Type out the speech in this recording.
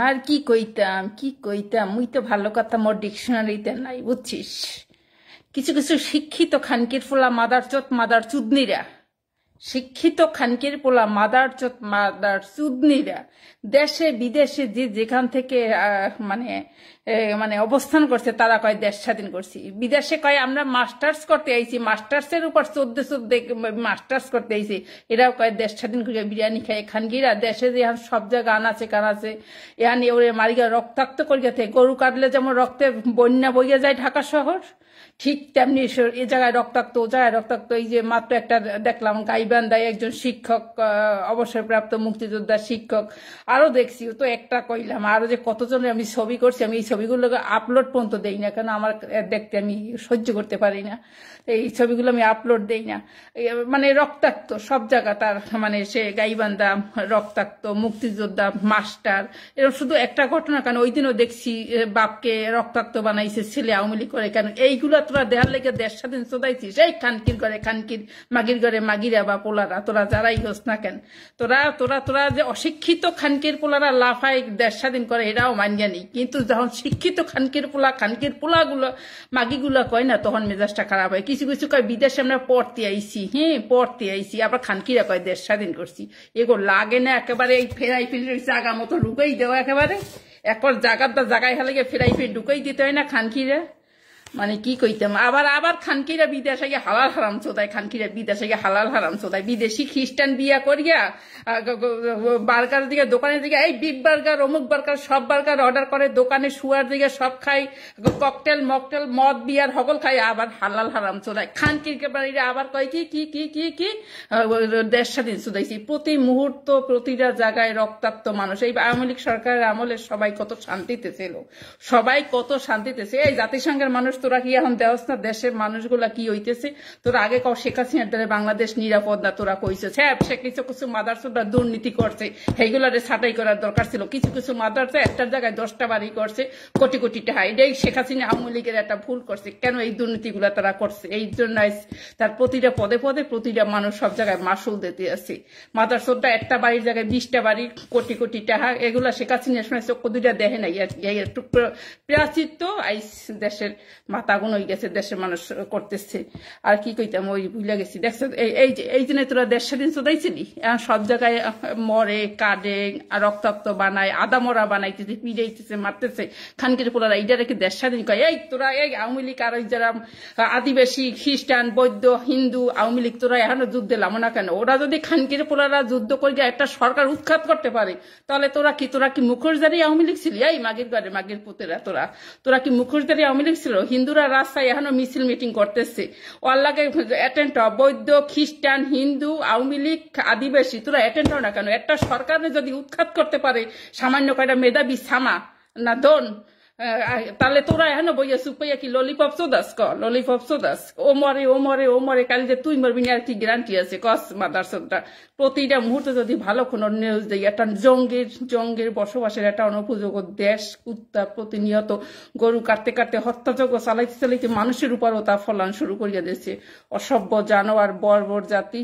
আর কি কইতাম মুই তো ভালো কথা মোর ডিকশনারিতে নাই বুঝছিস। কিছু কিছু শিক্ষিত খানকির পোলা মাদার চুদনিরা, শিক্ষিত খানকির পোলা মাদার চুদনিরা দেশে বিদেশে যে যেখান থেকে মানে মানে অবস্থান করছে তারা কয় দেশ স্বাধীন করছি। বিদেশে কয় আমরা মাস্টার্স করতে আইছি, মাস্টার্সের উপর চোদ্দ মাস্টার্স করতে আইছি। এরাও কয় দেশ স্বাধীন করে বিরিয়ানি খায়। খানকিরা দেশে যে এখন সব জায়গা আনাচে কানাচে এখানে ওরে মারিগা রক্তাক্ত করিয়া থাকে। গরু কাটলে যেমন রক্তে বন্যা বইয়া যায় ঢাকা শহর, ঠিক তেমনি এ জায়গায় রক্তাক্ত ও জায়গায় রক্তাক্ত। এই যে মাত্র একটা দেখলাম গাইবান্ধায় একজন শিক্ষক, অবসরপ্রাপ্ত মুক্তিযোদ্ধার শিক্ষক, আরো দেখছি। তো একটা কইলাম, আরো যে কতজনের আমি ছবি করছি, আমি এই ছবিগুলো আপলোড পর্যন্ত দেই না, কেন আমার দেখতে আমি সহ্য করতে পারি না। এই ছবিগুলো আমি আপলোড দেই না। মানে রক্তাক্ত সব জায়গা তার, মানে সে গাইবান্ধা রক্তাক্ত মুক্তিযোদ্ধা মাস্টার, এরকম শুধু একটা ঘটনা কেন, ওই দিনও দেখছি বাপকে রক্তাক্ত বানাইছে ছেলে আওয়ামী লীগ করে। কেন এইগুলা তোরা দেহার লেগে দেশ স্বাধীন চোদাইছিস? এই খানকির ঘরে খানকির, মাগির ঘরে মাগিরা বা পোলারা, তোরা যারাই হোস না কেন, তোরা তোরা তোরা যে অশিক্ষিত খানকির পোলারা লাফায় দেশ স্বাধীন করে এটাও মানিয়া নেই, কিন্তু যখন শিক্ষিত খানকির পোলাগুলো মাগিগুলো কয় না, তখন মেজাজটা খারাপ হয়। কিছু কিছু কয় বিদেশে আমরা পড়তে আইছি, পড়তে আইছি, আবার খানকিরা কয় দেশ স্বাধীন করছি। এগুলো লাগে না একেবারে এই ফেরাই ফিরে জায়গা মতো ঢুকেই দেওয়া, একেবারে একবার জায়গায় হলে ফেরাই ফিরে ঢুকেই দিতে হয় না খানকিরা। মানে কি কইতাম, আবার আবার খানকিরা বিদেশে গিয়ে হালাল হারাম চোদায়, খানকিরা বিদেশে গিয়ে হালাল হারাম চোদায়। বিদেশি খ্রিস্টান বিয়া করিয়া বার্গার দিকে দোকানের দিকে এই বিগ বার্গার অমুক বার্গার সব বার্গার অর্ডার করে, দোকানে শুয়ার দিকে সব খাই, ককটেল মকটেল মদ বিয়ার হগল খাই, আবার হালাল হারাম চোদায়। খানকির বাড়িরা আবার কয় কি কি কি কি কি দেশ স্বাধীন চোদাইছি। প্রতি মুহূর্ত প্রতিটা জায়গায় রক্তাক্ত মানুষ। এই আওয়ামী লীগ সরকারের আমলে সবাই কত শান্তিতে ছিল, সবাই কত শান্তিতে ছিল। এই জাতিসংঘের মানুষ তোরা কি এখন দেওয়াস না দেশের মানুষগুলা কি হইতেছে? তোরা আগে কও শেখ হাসিনার দ্বারা বাংলাদেশ নিরাপদ না, তোরা কইছিস হ্যাঁ সে কিছু কিছু মাদারসোরা দুর্নীতি করছে, সেইগুলারে ছাঁটাই করার দরকার ছিল। কিছু কিছু মাদারসা একটার জায়গায় 10টা বাড়ি করছে, কোটি কোটি টাকা। এটাই শেখ হাসিনা আওয়ামী লীগের একটা ভুল করছে। কেন এই দুর্নীতিগুলা তারা করছে? এই জন্য তার প্রতিটা পদে পদে প্রতিটা মানুষ সব জায়গায় মাসুল দিতে আছে। মাদারসোরটা একটা বাড়ির জায়গায় 20টা বাড়ি, কোটি কোটি টাকা। এগুলা শেখ হাসিনার সময় চক্ষু দুইটা দেখে নাই আর কি। একটু প্রাচিত্য আইস দেশের মাথাগুন হয়ে গেছে, দেশের মানুষ করতেছে। আর কি কইতাম, ওই ভুলে গেছি। দেখছো এই জন্য তোরা দেশ স্বাধীন চোদাইছিলি, সব জায়গায় মরে কাঁদে আর রক্তাক্ত বানায়, আদা মরা বানাইতেছে, পিড়াইতেছে, মারতেছে। খানকির পোলারা এইটারে কি দেশ স্বাধীন কয়? এই তোরা এই আওয়ামী লীগ আর যারা আদিবাসী খ্রিস্টান বৌদ্ধ হিন্দু আওয়ামী লীগ, তোরা এখনো যুদ্ধে লামো না কেন? ওরা যদি খানকির পোলারা যুদ্ধ করে একটা সরকার উৎখাত করতে পারে, তাহলে তোরা কি মুখোশধারী আওয়ামী লীগ ছিলি? এই মাগির ঘরে মাগির পুতেরা, তোরা কি মুখোশধারী আওয়ামী লীগ ছিল? হিন্দুরা রাস্তায় এখনো মিছিল মিটিং করতেছে, ওয়াল্লাকে অ্যাটেন্ড হ। বৌদ্ধ খ্রিস্টান হিন্দু আওয়ামী লীগ আদিবাসী, তোরা অ্যাটেন্ড হ না কেন? একটা সরকারে যদি উৎখাত করতে পারে সামান্য কয়টা মেধাবী সামা না দন, তাহলে তোরা এখনো বইয়া সুপাইয়া কি ললিপপ চোদাস? ললিপপ চোদাস? ও মরে ও মরে ও মরে, কালি যে তুই মরবি না আর কি গ্যারান্টি আছে? কস মাদারসোদটা প্রতিটা মুহূর্তে যদি ভালো কোনো নিউজ দেয়, একটা জঙ্গের বসবাসের একটা অনুপযোগ্য দেশ, কুত্তা প্রতিনিয়ত গরু কাটতে কাটতে হত্যাযজ্ঞ চালাইতে চালাইতে মানুষের উপরও তা ফলান শুরু করিয়া দিয়েছে। অসভ্য জানোয়ার বর্বর জাতি।